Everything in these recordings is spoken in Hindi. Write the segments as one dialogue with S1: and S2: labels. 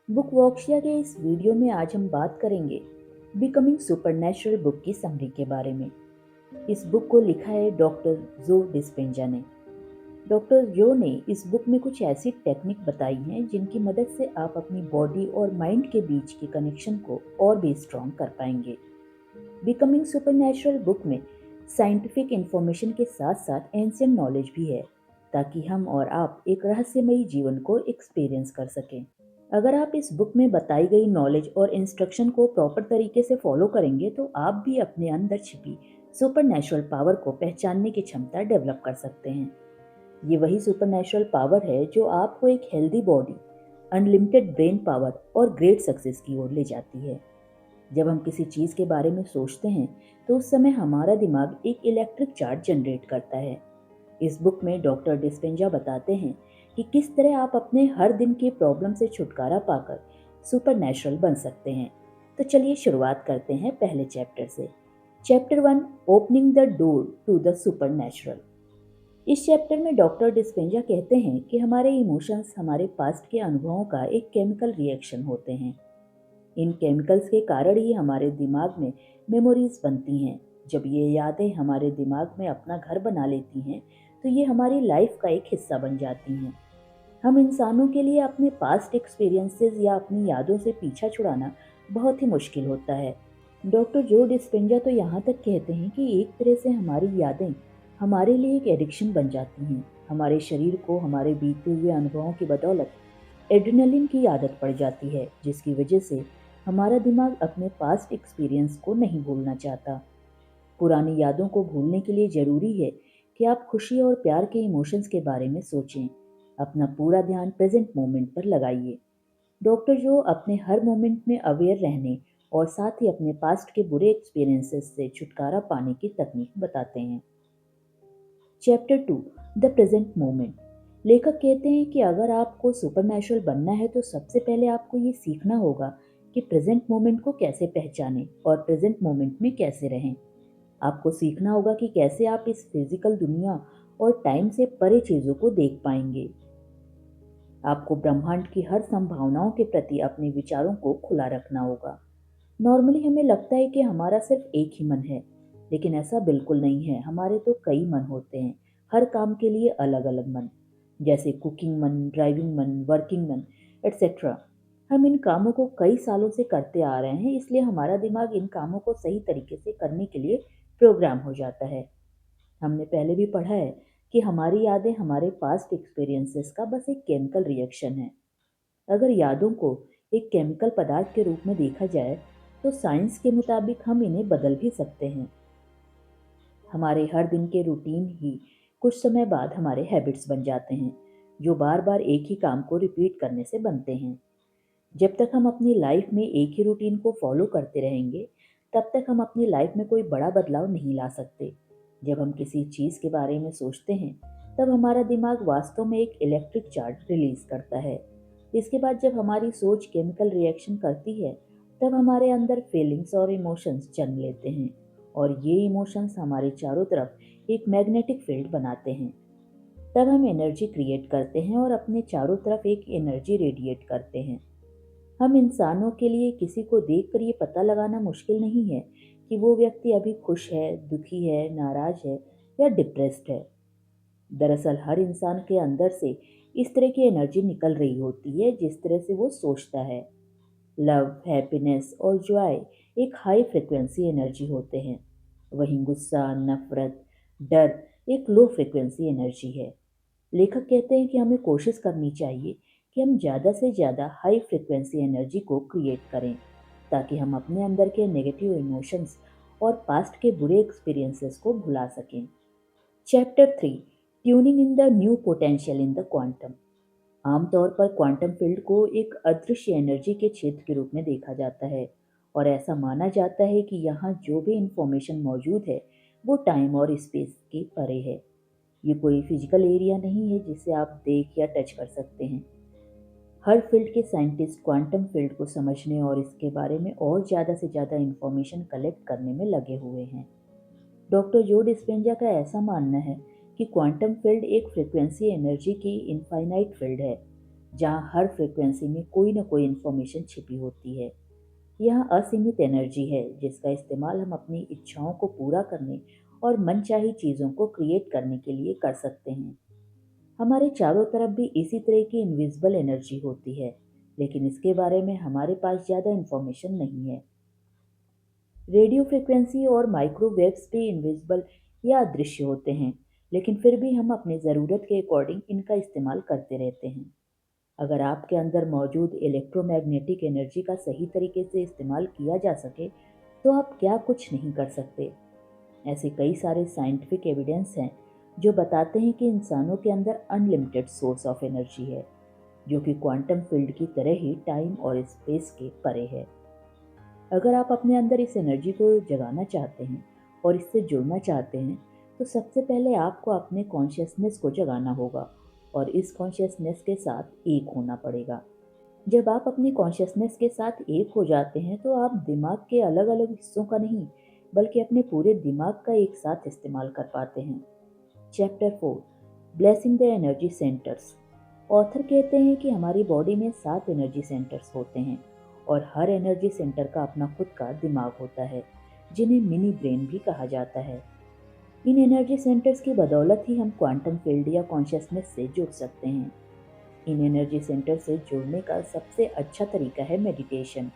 S1: बुक वॉक्शिया के इस वीडियो में आज हम बात करेंगे बिकमिंग सुपरनैचुरल बुक की समरी के बारे में। इस बुक को लिखा है डॉक्टर जो डिस्पेंजा ने। डॉक्टर जो ने इस बुक में कुछ ऐसी टेक्निक बताई हैं जिनकी मदद से आप अपनी बॉडी और माइंड के बीच के कनेक्शन को और भी स्ट्रॉन्ग कर पाएंगे। बिकमिंग सुपरनैचुरल बुक में साइंटिफिक इंफॉर्मेशन के साथ साथ एंशियंट नॉलेज भी है, ताकि हम और आप एक रहस्यमयी जीवन को एक्सपीरियंस कर सकें। अगर आप इस बुक में बताई गई नॉलेज और इंस्ट्रक्शन को प्रॉपर तरीके से फॉलो करेंगे तो आप भी अपने अंदर छिपी सुपरनैचुरल पावर को पहचानने की क्षमता डेवलप कर सकते हैं। ये वही सुपरनैचुरल पावर है जो आपको एक healthy body, unlimited brain power और ग्रेट सक्सेस की ओर ले जाती है। जब हम किसी चीज़ के बारे में सोचते हैं तो उस समय हमारा दिमाग एक इलेक्ट्रिक चार्ज जनरेट करता है। इस बुक में डॉक्टर डिस्पेंजा बताते हैं कि किस तरह आप अपने हर दिन की प्रॉब्लम से छुटकारा पाकर सुपरनैचुरल बन सकते हैं। तो चलिए शुरुआत करते हैं पहले चैप्टर से। Chapter 1, opening the door to the supernatural. इस चैप्टर में डॉक्टर डिस्पेंजा कहते हैं कि हमारे इमोशंस हमारे पास्ट के अनुभवों का एक केमिकल रिएक्शन होते हैं। इन केमिकल्स के कारण ही हमारे दिमाग में मेमोरीज बनती हैं। जब ये यादें हमारे दिमाग में अपना घर बना लेती हैं तो ये हमारी लाइफ का एक हिस्सा बन जाती हैं। हम इंसानों के लिए अपने पास्ट एक्सपीरियंसेस या अपनी यादों से पीछा छुड़ाना बहुत ही मुश्किल होता है। डॉक्टर जो डिस्पेंजा तो यहाँ तक कहते हैं कि एक तरह से हमारी यादें हमारे लिए एक एडिक्शन बन जाती हैं। हमारे शरीर को हमारे बीते हुए अनुभवों की बदौलत एड्रेनलिन की आदत पड़ जाती है, जिसकी वजह से हमारा दिमाग अपने पास्ट एक्सपीरियंस को नहीं भूलना चाहता। पुरानी यादों को भूलने के लिए ज़रूरी है कि आप खुशी और प्यार के इमोशंस के बारे में सोचें। अपना पूरा ध्यान प्रेजेंट मोमेंट पर लगाइए। डॉक्टर जो अपने हर मोमेंट में अवेयर रहने और साथ ही अपने पास्ट के बुरे एक्सपीरियंसेस से छुटकारा पाने की तकनीक बताते हैं। Chapter 2, the present moment. लेखक कहते हैं कि अगर आपको सुपरनैचुरल बनना है तो सबसे पहले आपको ये सीखना होगा कि प्रेजेंट मोमेंट को कैसे पहचानें और प्रेजेंट मोमेंट में कैसे रहें। आपको सीखना होगा कि कैसे आप इस फिजिकल दुनिया और टाइम से परे चीज़ों को देख पाएंगे। आपको ब्रह्मांड की हर संभावनाओं के प्रति अपने विचारों को खुला रखना होगा। नॉर्मली हमें लगता है कि हमारा सिर्फ एक ही मन है, लेकिन ऐसा बिल्कुल नहीं है। हमारे तो कई मन होते हैं, हर काम के लिए अलग अलग मन, जैसे कुकिंग मन, ड्राइविंग मन, वर्किंग मन, एटसेट्रा। हम इन कामों को कई सालों से करते आ रहे हैं, इसलिए हमारा दिमाग इन कामों को सही तरीके से करने के लिए प्रोग्राम हो जाता है। हमने पहले भी पढ़ा है कि हमारी यादें हमारे पास्ट एक्सपीरियंसेस का बस एक केमिकल रिएक्शन है। अगर यादों को एक केमिकल पदार्थ के रूप में देखा जाए तो साइंस के मुताबिक हम इन्हें बदल भी सकते हैं। हमारे हर दिन के रूटीन ही कुछ समय बाद हमारे हैबिट्स बन जाते हैं, जो बार बार एक ही काम को रिपीट करने से बनते हैं। जब तक हम अपनी लाइफ में एक ही रूटीन को फॉलो करते रहेंगे, तब तक हम अपनी लाइफ में कोई बड़ा बदलाव नहीं ला सकते। जब हम किसी चीज़ के बारे में सोचते हैं, तब हमारा दिमाग वास्तव में एक इलेक्ट्रिक चार्ज रिलीज करता है। इसके बाद जब हमारी सोच केमिकल रिएक्शन करती है, तब हमारे अंदर फीलिंग्स और इमोशंस जन्म लेते हैं, और ये इमोशंस हमारे चारों तरफ एक मैग्नेटिक फील्ड बनाते हैं। तब हम एनर्जी क्रिएट करते हैं और अपने चारों तरफ एक एनर्जी रेडिएट करते हैं। हम इंसानों के लिए किसी को देखकर ये पता लगाना मुश्किल नहीं है कि वो व्यक्ति अभी खुश है, दुखी है, नाराज है या डिप्रेस्ड है। दरअसल हर इंसान के अंदर से इस तरह की एनर्जी निकल रही होती है जिस तरह से वो सोचता है। लव, हैप्पीनेस और जॉय एक हाई फ्रिक्वेंसी एनर्जी होते हैं, वहीं गुस्सा, नफरत, डर एक लो फ्रिक्वेंसी एनर्जी है। लेखक कहते हैं कि हमें कोशिश करनी चाहिए कि हम ज़्यादा से ज़्यादा हाई फ्रिक्वेंसी एनर्जी को क्रिएट करें, ताकि हम अपने अंदर के नेगेटिव इमोशंस और पास्ट के बुरे एक्सपीरियंसेस को भुला सकें। Chapter 3, tuning in the new potential in the quantum. आमतौर पर क्वांटम फील्ड को एक अदृश्य एनर्जी के क्षेत्र के रूप में देखा जाता है, और ऐसा माना जाता है कि यहाँ जो भी इंफॉर्मेशन मौजूद है वो टाइम और स्पेस के परे है। ये कोई फिजिकल एरिया नहीं है जिसे आप देख या टच कर सकते हैं। हर फील्ड के साइंटिस्ट क्वांटम फील्ड को समझने और इसके बारे में और ज़्यादा से ज़्यादा इंफॉर्मेशन कलेक्ट करने में लगे हुए हैं। डॉक्टर जो डिस्पेंजा का ऐसा मानना है कि क्वांटम फील्ड एक फ्रिक्वेंसी एनर्जी की इनफाइनाइट फील्ड है, जहाँ हर फ्रिक्वेंसी में कोई ना कोई इन्फॉर्मेशन छिपी होती है। यह असीमित एनर्जी है जिसका इस्तेमाल हम अपनी इच्छाओं को पूरा करने और मनचाही चीज़ों को क्रिएट करने के लिए कर सकते हैं। हमारे चारों तरफ भी इसी तरह की इनविजिबल एनर्जी होती है, लेकिन इसके बारे में हमारे पास ज़्यादा इन्फॉर्मेशन नहीं है। रेडियो फ्रिक्वेंसी और माइक्रोवेव्स भी इनविजिबल या अदृश्य होते हैं, लेकिन फिर भी हम अपनी ज़रूरत के अकॉर्डिंग इनका इस्तेमाल करते रहते हैं। अगर आपके अंदर मौजूद इलेक्ट्रोमैग्नेटिक एनर्जी का सही तरीके से इस्तेमाल किया जा सके, तो आप क्या कुछ नहीं कर सकते। ऐसे कई सारे साइंटिफिक एविडेंस हैं जो बताते हैं कि इंसानों के अंदर अनलिमिटेड सोर्स ऑफ एनर्जी है, जो कि क्वांटम फील्ड की तरह ही टाइम और स्पेस के परे है। अगर आप अपने अंदर इस एनर्जी को जगाना चाहते हैं और इससे जुड़ना चाहते हैं, तो सबसे पहले आपको अपने कॉन्शियसनेस को जगाना होगा और इस कॉन्शियसनेस के साथ एक होना पड़ेगा। जब आप अपनी कॉन्शियसनेस के साथ एक हो जाते हैं, तो आप दिमाग के अलग अलग हिस्सों का नहीं, बल्कि अपने पूरे दिमाग का एक साथ इस्तेमाल कर पाते हैं। Chapter 4, blessing the energy centres. Author कहते हैं कि हमारी बॉडी में 7 एनर्जी सेंटर्स होते हैं और हर एनर्जी सेंटर का अपना खुद का दिमाग होता है, जिन्हें मिनी ब्रेन भी कहा जाता है। इन एनर्जी सेंटर्स की बदौलत ही हम क्वांटम फील्ड या कॉन्शियसनेस से जुड़ सकते हैं। इन एनर्जी सेंटर से जुड़ने का सबसे अच्छा तरीका है मेडिटेशन।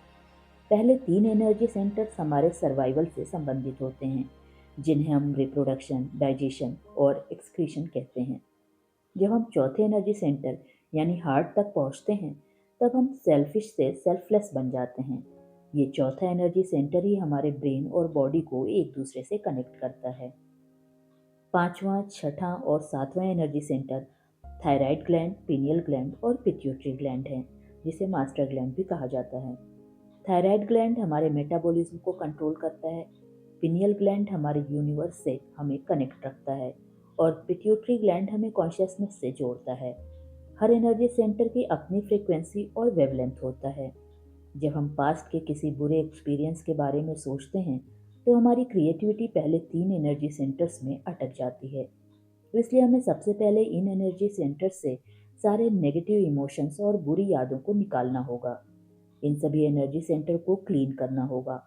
S1: पहले 3 एनर्जी सेंटर्स हमारे सर्वाइवल से संबंधित होते हैं, जिन्हें हम रिप्रोडक्शन, डाइजेशन और एक्सक्रीशन कहते हैं। जब हम चौथे एनर्जी सेंटर यानी हार्ट तक पहुंचते हैं, तब हम सेल्फिश से सेल्फलेस बन जाते हैं। ये चौथा एनर्जी सेंटर ही हमारे ब्रेन और बॉडी को एक दूसरे से कनेक्ट करता है। पांचवा, छठा और सातवां energy centre thyroid gland, pineal gland और पिट्यूटरी ग्लैंड है, जिसे मास्टर ग्लैंड भी कहा जाता है। थायराइड ग्लैंड हमारे मेटाबॉलिज्म को कंट्रोल करता है, पिनियल ग्लैंड हमारे यूनिवर्स से हमें कनेक्ट रखता है और पिट्यूटरी ग्लैंड हमें कॉन्शियसनेस से जोड़ता है। हर एनर्जी सेंटर की अपनी फ्रीक्वेंसी और वेवलेंथ होता है। जब हम पास्ट के किसी बुरे एक्सपीरियंस के बारे में सोचते हैं, तो हमारी क्रिएटिविटी पहले 3 एनर्जी सेंटर्स में अटक जाती है। इसलिए हमें सबसे पहले इन एनर्जी सेंटर्स से सारे नेगेटिव इमोशंस और बुरी यादों को निकालना होगा। इन सभी एनर्जी सेंटर को क्लीन करना होगा।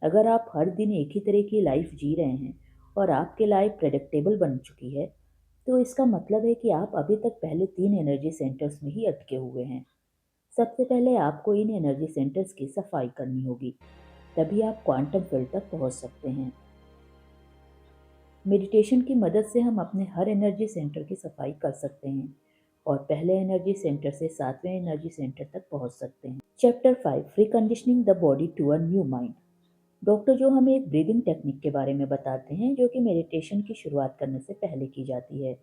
S1: अगर आप हर दिन एक ही तरह की लाइफ जी रहे हैं और आपकी लाइफ प्रेडिक्टेबल बन चुकी है, तो इसका मतलब है कि आप अभी तक पहले 3 एनर्जी सेंटर्स में ही अटके हुए हैं। सबसे पहले आपको इन एनर्जी सेंटर्स की सफाई करनी होगी, तभी आप क्वांटम फील्ड तक पहुंच सकते हैं। मेडिटेशन की मदद से हम अपने हर एनर्जी सेंटर की सफाई कर सकते हैं और पहले एनर्जी सेंटर से 7वें एनर्जी सेंटर तक पहुंच सकते हैं। Chapter 5, free conditioning the body to a new mind. Doctor जो हमें एक ब्रीदिंग टेक्निक के बारे में बताते हैं, जो कि मेडिटेशन की शुरुआत करने से पहले की जाती है।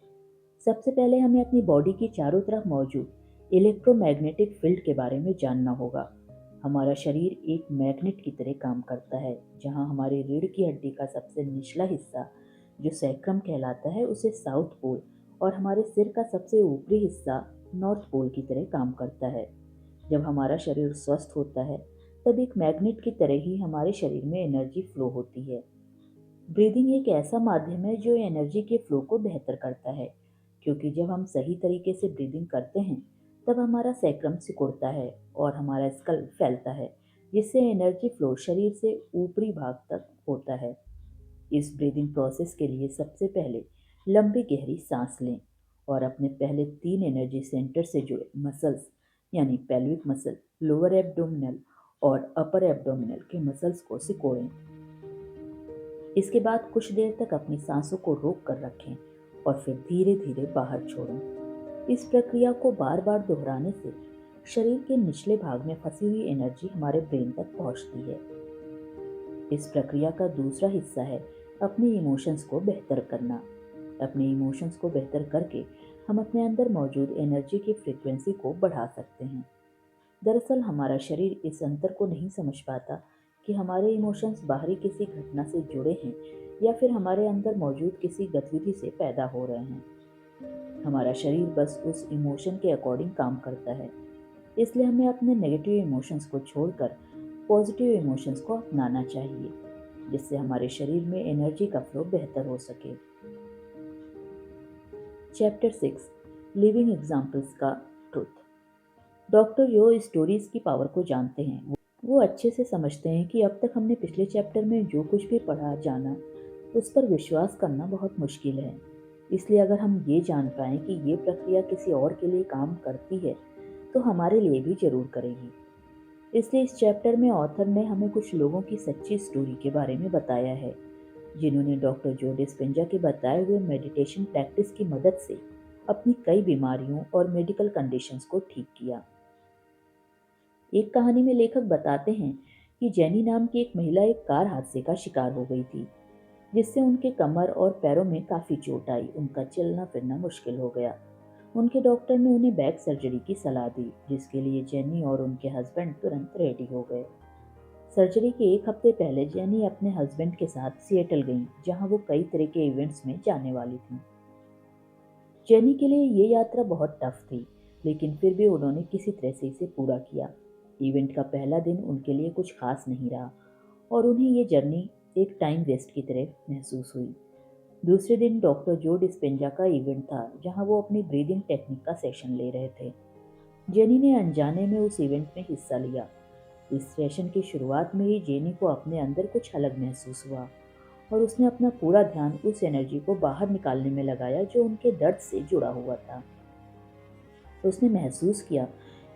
S1: सबसे पहले हमें अपनी बॉडी की चारों तरफ मौजूद इलेक्ट्रोमैग्नेटिक फील्ड के बारे में जानना होगा। हमारा शरीर एक मैग्नेट की तरह काम करता है, जहां हमारी रीढ़ की हड्डी का सबसे निचला हिस्सा, जो सैक्रम कहलाता है, उसे साउथ पोल और हमारे सिर का सबसे ऊपरी हिस्सा नॉर्थ पोल की तरह काम करता है। जब हमारा शरीर स्वस्थ होता है, तब एक मैग्नेट की तरह ही हमारे शरीर में एनर्जी फ्लो होती है। ब्रीदिंग एक ऐसा माध्यम है जो एनर्जी के फ्लो को बेहतर करता है, क्योंकि जब हम सही तरीके से ब्रीदिंग करते हैं, तब हमारा सैक्रम सिकुड़ता है और हमारा स्कल फैलता है, जिससे एनर्जी फ्लो शरीर से ऊपरी भाग तक होता है। इस ब्रीदिंग प्रोसेस के लिए सबसे पहले लंबी गहरी सांस लें और अपने पहले 3 एनर्जी सेंटर से जुड़े मसल्स यानी पेल्विक मसल, लोअर एब्डोमिनल और अपर एब्डोमिनल के मसल्स को सिकोड़ें। इसके बाद कुछ देर तक अपनी सांसों को रोक कर रखें और फिर धीरे धीरे बाहर छोड़ें। इस प्रक्रिया को बार बार दोहराने से शरीर के निचले भाग में फंसी हुई एनर्जी हमारे ब्रेन तक पहुंचती है। इस प्रक्रिया का दूसरा हिस्सा है अपने इमोशंस को बेहतर करना। अपने इमोशंस को बेहतर करके हम अपने अंदर मौजूद एनर्जी की फ्रीक्वेंसी को बढ़ा सकते हैं। दरअसल हमारा शरीर इस अंतर को नहीं समझ पाता कि हमारे इमोशंस बाहरी किसी घटना से जुड़े हैं या फिर हमारे अंदर मौजूद किसी गतिविधि से पैदा हो रहे हैं। हमारा शरीर बस उस इमोशन के अकॉर्डिंग काम करता है। इसलिए हमें अपने नेगेटिव इमोशंस को छोड़कर पॉजिटिव इमोशंस को अपनाना चाहिए, जिससे हमारे शरीर में एनर्जी का फ्लो बेहतर हो सके। चैप्टर 6, लिविंग एग्जाम्पल्स का ट्रुथ। डॉक्टर यो स्टोरीज की पावर को जानते हैं। वो अच्छे से समझते हैं कि अब तक हमने पिछले चैप्टर में जो कुछ भी पढ़ा जाना उस पर विश्वास करना बहुत मुश्किल है। इसलिए अगर हम ये जान पाएं कि ये प्रक्रिया किसी और के लिए काम करती है तो हमारे लिए भी जरूर करेगी। इसलिए इस चैप्टर में ऑथर ने हमें कुछ लोगों की सच्ची स्टोरी के बारे में बताया है जिन्होंने डॉक्टर जो डिस्पेंजा के बताए हुए मेडिटेशन प्रैक्टिस की मदद से अपनी कई बीमारियों और मेडिकल कंडीशंस को ठीक किया। एक कहानी में लेखक बताते हैं कि जेनी नाम की एक महिला एक कार हादसे का शिकार हो गई थी, जिससे उनके कमर और पैरों में काफी चोट आई। उनका चलना फिरना मुश्किल हो गया। उनके डॉक्टर ने उन्हें बैक सर्जरी की सलाह दी, जिसके लिए जेनी और उनके हस्बैंड तुरंत रेडी हो गए। सर्जरी के एक हफ्ते पहले जेनी अपने हस्बैंड के साथ सिएटल गईं, जहां वो कई तरह के इवेंट्स में जाने वाली थीं। जेनी के लिए ये यात्रा बहुत टफ थी, लेकिन फिर भी उन्होंने किसी तरह से इसे पूरा किया। इवेंट का पहला दिन उनके लिए कुछ खास नहीं रहा और उन्हें ये जर्नी एक टाइम वेस्ट की तरह महसूस हुई। दूसरे दिन डॉक्टर जो डिस्पेंजा का इवेंट था, जहां वो अपनी ब्रीदिंग टेक्निक का सेशन ले रहे थे। जेनी ने अनजाने में उस इवेंट में हिस्सा लिया। इस सेशन की शुरुआत में ही जेनी को अपने अंदर कुछ अलग महसूस हुआ और उसने अपना पूरा ध्यान उस एनर्जी को बाहर निकालने में लगाया जो उनके दर्द से जुड़ा हुआ था। उसने महसूस किया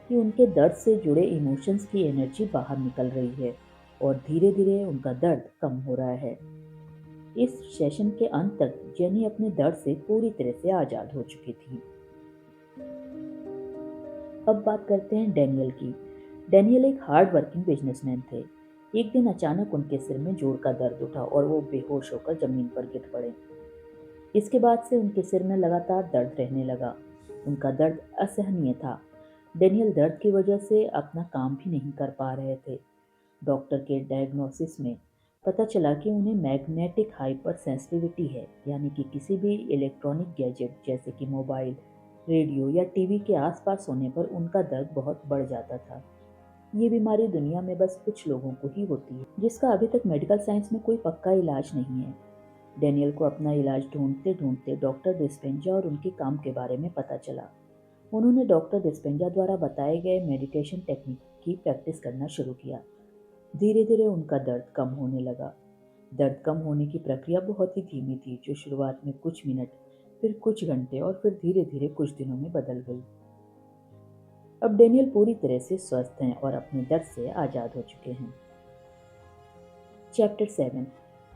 S1: कि उनके दर्द से जुड़े इमोशंस की एनर्जी बाहर निकल रही है और धीरे धीरे उनका दर्द कम हो रहा है। इस सेशन के अंत तक जेनी अपने दर्द से पूरी तरह से आजाद हो चुकी थी। अब बात करते हैं डैनियल की। डैनियल एक हार्ड वर्किंग बिजनेसमैन थे। एक दिन अचानक उनके सिर में जोर का दर्द उठा और वो बेहोश होकर जमीन पर गिर पड़े। इसके बाद से उनके सिर में लगातार दर्द रहने लगा। उनका दर्द असहनीय था। डैनियल दर्द की वजह से अपना काम भी नहीं कर पा रहे थे। डॉक्टर के डायग्नोसिस में पता चला कि उन्हें मैग्नेटिक हाइपर सेंसिटिविटी है, यानी कि किसी भी इलेक्ट्रॉनिक गैजेट जैसे कि मोबाइल, रेडियो या टीवी के आसपास होने पर उनका दर्द बहुत बढ़ जाता था। ये बीमारी दुनिया में बस कुछ लोगों को ही होती है, जिसका अभी तक मेडिकल साइंस में कोई पक्का इलाज नहीं है। डैनियल को अपना इलाज ढूंढते ढूंढते डॉक्टर डिस्पेंजा और उनके काम के बारे में पता चला। उन्होंने डॉक्टर डिस्पेंजा द्वारा बताए गए मेडिटेशन टेक्निक की प्रैक्टिस करना शुरू किया। धीरे धीरे उनका दर्द कम होने लगा। दर्द कम होने की प्रक्रिया बहुत ही धीमी थी, जो शुरुआत में कुछ मिनट, फिर कुछ घंटे और फिर धीरे धीरे कुछ दिनों में बदल गई। अब डेनियल पूरी तरह से स्वस्थ हैं और अपने दर्द से आजाद हो चुके हैं। चैप्टर 7।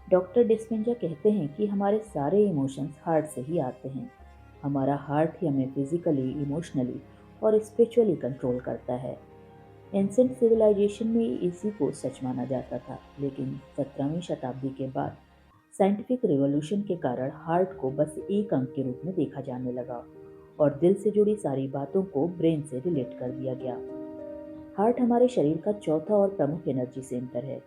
S1: डॉक्टर डिस्पेंजा कहते हैं कि हमारे सारे इमोशंस हार्ट से ही आते हैं। हमारा हार्ट ही हमें फिजिकली, इमोशनली और स्पिरिचुअली कंट्रोल करता है। एंसेंट सिविलाइजेशन में इसी को सच माना जाता था, लेकिन 17वीं शताब्दी के बाद साइंटिफिक रिवॉल्यूशन के कारण हार्ट को बस एक अंग के रूप में देखा जाने लगा और दिल से जुड़ी सारी बातों को ब्रेन से रिलेट कर दिया गया। हार्ट हमारे शरीर का चौथा और प्रमुख एनर्जी सेंटर है।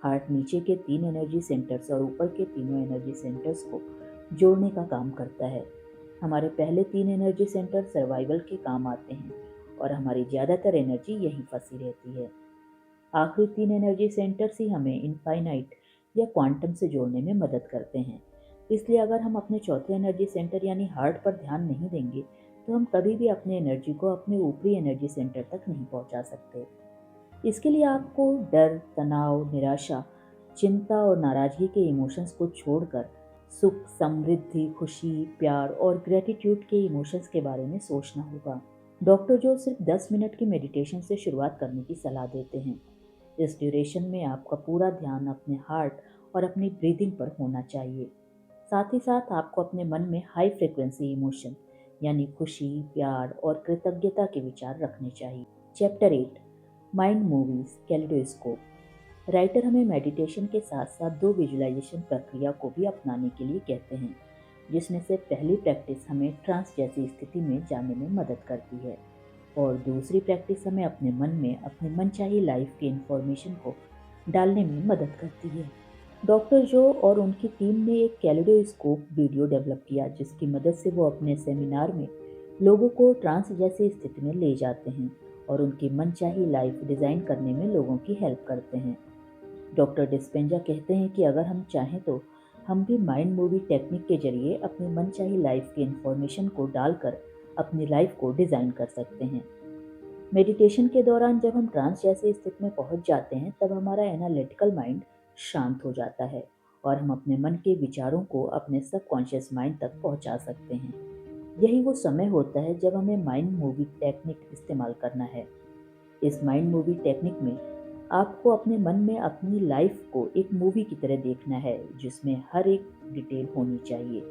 S1: हार्ट नीचे के 3 एनर्जी सेंटर्स और ऊपर के तीनों एनर्जी सेंटर्स को जोड़ने का काम करता है। हमारे पहले 3 एनर्जी सेंटर सर्वाइवल के काम आते हैं और हमारी ज़्यादातर एनर्जी यहीं फंसी रहती है। आखिरी 3 एनर्जी सेंटर्स ही हमें इनफाइनाइट या क्वांटम से जोड़ने में मदद करते हैं। इसलिए अगर हम अपने चौथे एनर्जी सेंटर यानी हार्ट पर ध्यान नहीं देंगे तो हम कभी भी अपने एनर्जी को अपने ऊपरी एनर्जी सेंटर तक नहीं पहुंचा सकते। इसके लिए आपको डर, तनाव, निराशा, चिंता और नाराजगी के इमोशंस को छोड़कर सुख, समृद्धि, खुशी, प्यार और ग्रेटिट्यूड के इमोशंस के बारे में सोचना होगा। डॉक्टर जो सिर्फ 10 मिनट की मेडिटेशन से शुरुआत करने की सलाह देते हैं। इस ड्यूरेशन में आपका पूरा ध्यान अपने हार्ट और अपनी ब्रीदिंग पर होना चाहिए। साथ ही साथ आपको अपने मन में हाई फ्रिक्वेंसी इमोशन यानी खुशी, प्यार और कृतज्ञता के विचार रखने चाहिए। Chapter 8। Mind movies kaleidoscope. Writer हमें मेडिटेशन के साथ साथ 2 विजुअलाइजेशन प्रक्रिया को भी अपनाने के लिए कहते हैं, जिसमें से पहली प्रैक्टिस हमें ट्रांस जैसी स्थिति में जाने में मदद करती है और दूसरी प्रैक्टिस हमें अपने मन में अपनी मनचाही लाइफ की इंफॉर्मेशन को डालने में मदद करती है। डॉक्टर जो और उनकी टीम ने एक कैलिडोस्कोप वीडियो डेवलप किया, जिसकी मदद से वो अपने सेमिनार में लोगों को ट्रांस जैसी स्थिति में ले जाते हैं और उनकी मनचाही लाइफ डिज़ाइन करने में लोगों की हेल्प करते हैं। डॉक्टर डिस्पेंजा कहते हैं कि अगर हम चाहें तो हम भी माइंड मूवी टेक्निक के जरिए अपनी मनचाही लाइफ की इंफॉर्मेशन को डालकर अपनी लाइफ को डिज़ाइन कर सकते हैं। मेडिटेशन के दौरान जब हम ट्रांस जैसी स्थिति में पहुंच जाते हैं तब हमारा एनालिटिकल माइंड शांत हो जाता है और हम अपने मन के विचारों को अपने सबकॉन्शियस माइंड तक पहुंचा सकते हैं। यही वो समय होता है जब हमें माइंड मूवी टेक्निक इस्तेमाल करना है। इस माइंड मूवी टेक्निक में आपको अपने मन में अपनी लाइफ को एक मूवी की तरह देखना है जिसमें हर एक डिटेल होनी चाहिए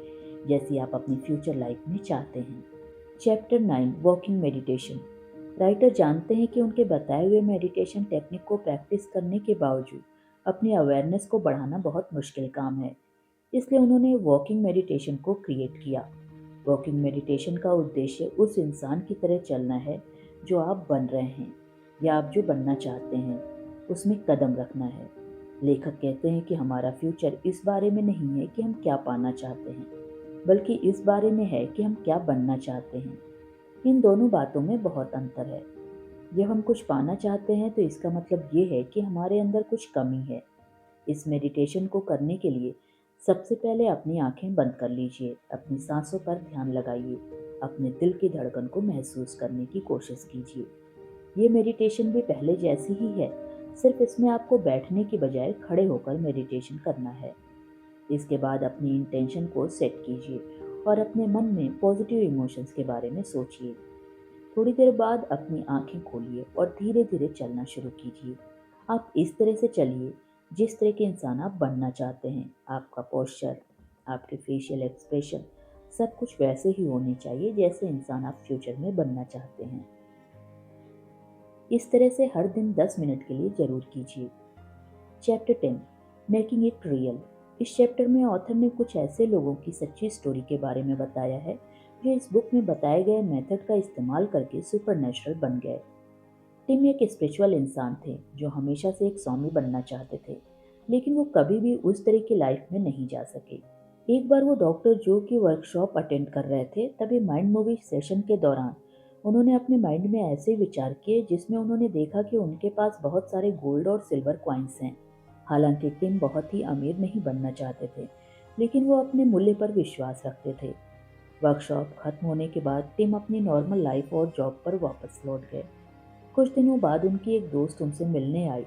S1: जैसी आप अपनी फ्यूचर लाइफ में चाहते हैं। Chapter 9 walking meditation. राइटर जानते हैं कि उनके बताए हुए मेडिटेशन टेक्निक को प्रैक्टिस करने के बावजूद अपनी अवेयरनेस को बढ़ाना बहुत मुश्किल काम है, इसलिए उन्होंने वॉकिंग मेडिटेशन को क्रिएट किया। वॉकिंग मेडिटेशन का उद्देश्य उस इंसान की तरह चलना है जो आप बन रहे हैं या आप जो बनना चाहते हैं उसमें कदम रखना है। लेखक कहते हैं कि हमारा फ्यूचर इस बारे में नहीं है कि हम क्या पाना चाहते हैं, बल्कि इस बारे में है कि हम क्या बनना चाहते हैं। इन दोनों बातों में बहुत अंतर है। जब हम कुछ पाना चाहते हैं तो इसका मतलब ये है कि हमारे अंदर कुछ कमी है। इस मेडिटेशन को करने के लिए सबसे पहले अपनी आंखें बंद कर लीजिए, अपनी सांसों पर ध्यान लगाइए, अपने दिल की धड़कन को महसूस करने की कोशिश कीजिए। ये मेडिटेशन भी पहले जैसी ही है, सिर्फ इसमें आपको बैठने की बजाय खड़े होकर मेडिटेशन करना है। इसके बाद अपनी इंटेंशन को सेट कीजिए और अपने मन में पॉजिटिव इमोशंस के बारे में सोचिए। थोड़ी देर बाद अपनी आंखें खोलिए और धीरे धीरे चलना शुरू कीजिए। आप इस तरह से चलिए जिस तरह के इंसान आप बनना चाहते हैं। आपका पोस्चर, आपके फेशियल एक्सप्रेशन, सब कुछ वैसे ही होने चाहिए जैसे इंसान आप फ्यूचर में बनना चाहते हैं। इस तरह से हर दिन 10 मिनट के लिए जरूर कीजिए। Chapter 10 making it real. इस चैप्टर में ऑथर ने कुछ ऐसे लोगों की सच्ची स्टोरी के बारे में बताया है जो इस बुक में बताए गए मेथड का इस्तेमाल करके सुपरनैचुरल बन गए। टिम एक स्पिरिचुअल इंसान थे जो हमेशा से एक स्वामी बनना चाहते थे, लेकिन वो कभी भी उस तरह की लाइफ में नहीं जा सके। एक बार वो डॉक्टर जो की वर्कशॉप अटेंड कर रहे थे, तभी माइंड मूवी सेशन के दौरान उन्होंने अपने माइंड में ऐसे विचार किए जिसमें उन्होंने देखा कि उनके पास बहुत सारे गोल्ड और सिल्वर कॉइन्स हैं। हालांकि टिम बहुत ही अमीर नहीं बनना चाहते थे, लेकिन वो अपने मूल्य पर विश्वास रखते थे। वर्कशॉप खत्म होने के बाद टिम अपनी नॉर्मल लाइफ और जॉब पर वापस लौट गए। कुछ दिनों बाद उनकी एक दोस्त उनसे मिलने आई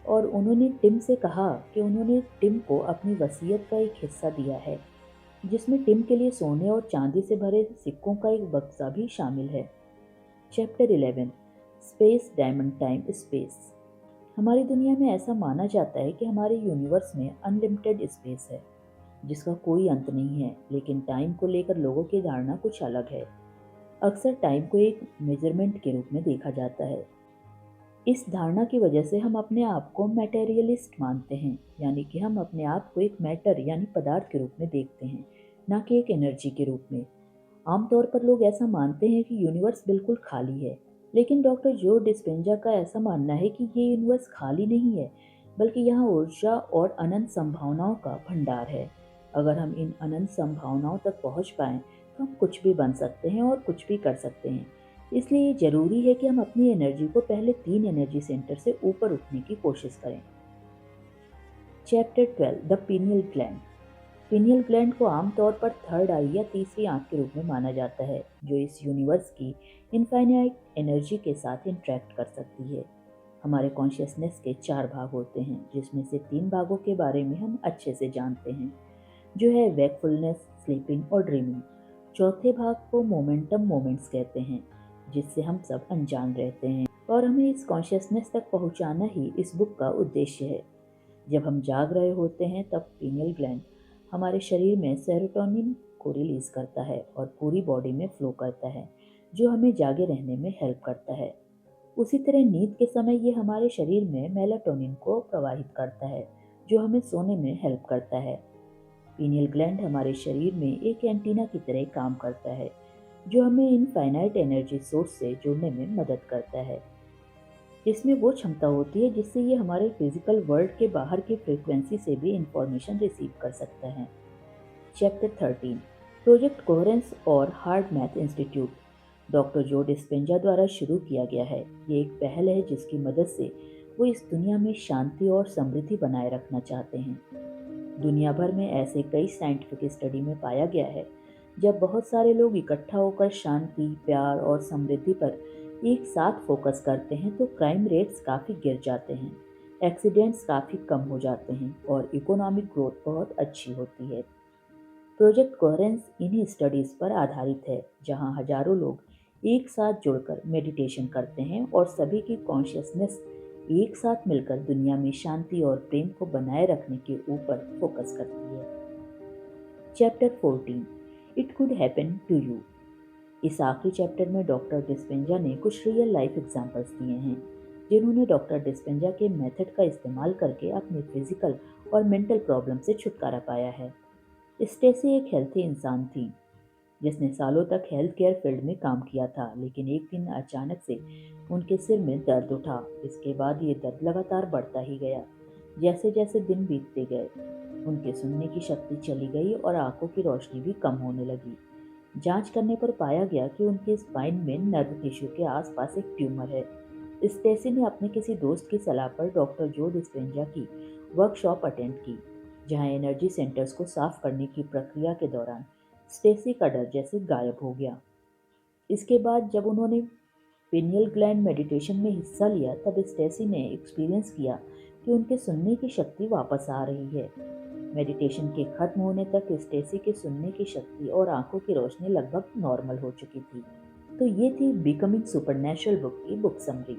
S1: और उन्होंने टिम से कहा कि उन्होंने टिम को अपनी वसीयत का एक हिस्सा दिया है, जिसमें टिम के लिए सोने और चांदी से भरे सिक्कों का एक बक्सा भी शामिल है। Chapter 11 space diamond time space. हमारी दुनिया में ऐसा माना जाता है कि हमारे यूनिवर्स में अनलिमिटेड स्पेस है जिसका कोई अंत नहीं है, लेकिन टाइम को लेकर लोगों की धारणा कुछ अलग है। अक्सर टाइम को एक मेजरमेंट के रूप में देखा जाता है। इस धारणा की वजह से हम अपने आप को मैटेरियलिस्ट मानते हैं, यानी कि हम अपने आप को एक मैटर यानी पदार्थ के रूप में देखते हैं, ना कि एक एनर्जी के रूप में। आमतौर पर लोग ऐसा मानते हैं कि यूनिवर्स बिल्कुल खाली है, लेकिन डॉक्टर जो डिस्पेंजा का ऐसा मानना है कि ये यूनिवर्स खाली नहीं है, बल्कि यहाँ ऊर्जा और अनंत संभावनाओं का भंडार है। अगर हम इन अनंत संभावनाओं तक पहुँच पाएं तो हम कुछ भी बन सकते हैं और कुछ भी कर सकते हैं। इसलिए ये जरूरी है कि हम अपनी एनर्जी को पहले 3 एनर्जी सेंटर से ऊपर उठने की कोशिश करें। Chapter 12 the pineal gland. Pineal gland को आमतौर पर थर्ड आई या तीसरी आंख के रूप में माना जाता है, जो इस यूनिवर्स की इनफाइनाइट एनर्जी के साथ इंटरेक्ट कर सकती है। हमारे कॉन्शियसनेस के 4 भाग होते हैं, जिसमें से 3 भागों के बारे में हम अच्छे से जानते हैं, जो है वेकफुलनेस, स्लीपिंग और ड्रीमिंग। चौथे भाग को मोमेंटम मोमेंट्स कहते हैं, जिससे हम सब अनजान रहते हैं और हमें इस कॉन्शियसनेस तक पहुंचाना ही इस बुक का उद्देश्य है। जब हम जाग रहे होते हैं तब पीनियल ग्लैंड हमारे शरीर में सेरोटोनिन को रिलीज करता है और पूरी बॉडी में फ्लो करता है, जो हमें जागे रहने में हेल्प करता है। उसी तरह नींद के समय ये हमारे शरीर में मेलाटोनिन को प्रवाहित करता है, जो हमें सोने में हेल्प करता है। पीनियल ग्लैंड हमारे शरीर में एक एंटीना की तरह काम करता है, जो हमें इनफाइनाइट एनर्जी सोर्स से जुड़ने में मदद करता है। इसमें वो क्षमता होती है जिससे ये हमारे फिजिकल वर्ल्ड के बाहर की फ्रीक्वेंसी से भी इंफॉर्मेशन रिसीव कर सकता है। चैप्टर 13 प्रोजेक्ट कोहेरेंस और हार्ड मैथ इंस्टीट्यूट डॉक्टर जो डिस्पेंजा द्वारा शुरू किया गया है। ये एक पहल है जिसकी मदद से वो इस दुनिया में शांति और समृद्धि बनाए रखना चाहते हैं। दुनिया भर में ऐसे कई साइंटिफिक स्टडी में पाया गया है जब बहुत सारे लोग इकट्ठा होकर शांति, प्यार और समृद्धि पर एक साथ फोकस करते हैं तो क्राइम रेट्स काफ़ी गिर जाते हैं, एक्सीडेंट्स काफ़ी कम हो जाते हैं और इकोनॉमिक ग्रोथ बहुत अच्छी होती है। प्रोजेक्ट कोहेरेंस इन्हीं स्टडीज़ पर आधारित है, जहां हजारों लोग एक साथ जुड़कर मेडिटेशन करते हैं और सभी की कॉन्शियसनेस एक साथ मिलकर दुनिया में शांति और प्रेम को बनाए रखने के ऊपर फोकस करती है। Chapter 14, it could happen to you. इस आखिरी चैप्टर में डॉक्टर डिस्पेंजा ने कुछ रियल लाइफ एग्जांपल्स दिए हैं, जिन्होंने डॉक्टर डिस्पेंजा के मेथड का इस्तेमाल करके अपनी फिजिकल और मेंटल प्रॉब्लम से छुटकारा पाया है। स्टेसी एक हेल्थी इंसान थी, जिसने सालों तक हेल्थ केयर फील्ड में काम किया था, लेकिन एक दिन अचानक से उनके सिर में दर्द उठा। इसके बाद ये दर्द लगातार बढ़ता ही गया। जैसे जैसे दिन बीतते गए, उनके सुनने की शक्ति चली गई और आंखों की रोशनी भी कम होने लगी। जांच करने पर पाया गया कि उनके स्पाइन में नर्व टिश्यू के आसपास एक ट्यूमर है। स्टेसी ने अपने किसी दोस्त की सलाह पर डॉक्टर जो डिस्पेंजा की वर्कशॉप अटेंड की, जहां एनर्जी सेंटर्स को साफ करने की प्रक्रिया के दौरान स्टेसी का डर जैसे गायब हो गया। इसके बाद जब उन्होंने पिनियल ग्लैंड मेडिटेशन में हिस्सा लिया, तब स्टेसी ने एक्सपीरियंस किया कि उनके सुनने की शक्ति वापस आ रही है। मेडिटेशन के खत्म होने तक स्टेसी के सुनने की शक्ति और आंखों की रोशनी लगभग नॉर्मल हो चुकी थी। तो ये थी बिकमिंग सुपरनैचुरल बुक की बुक समरी।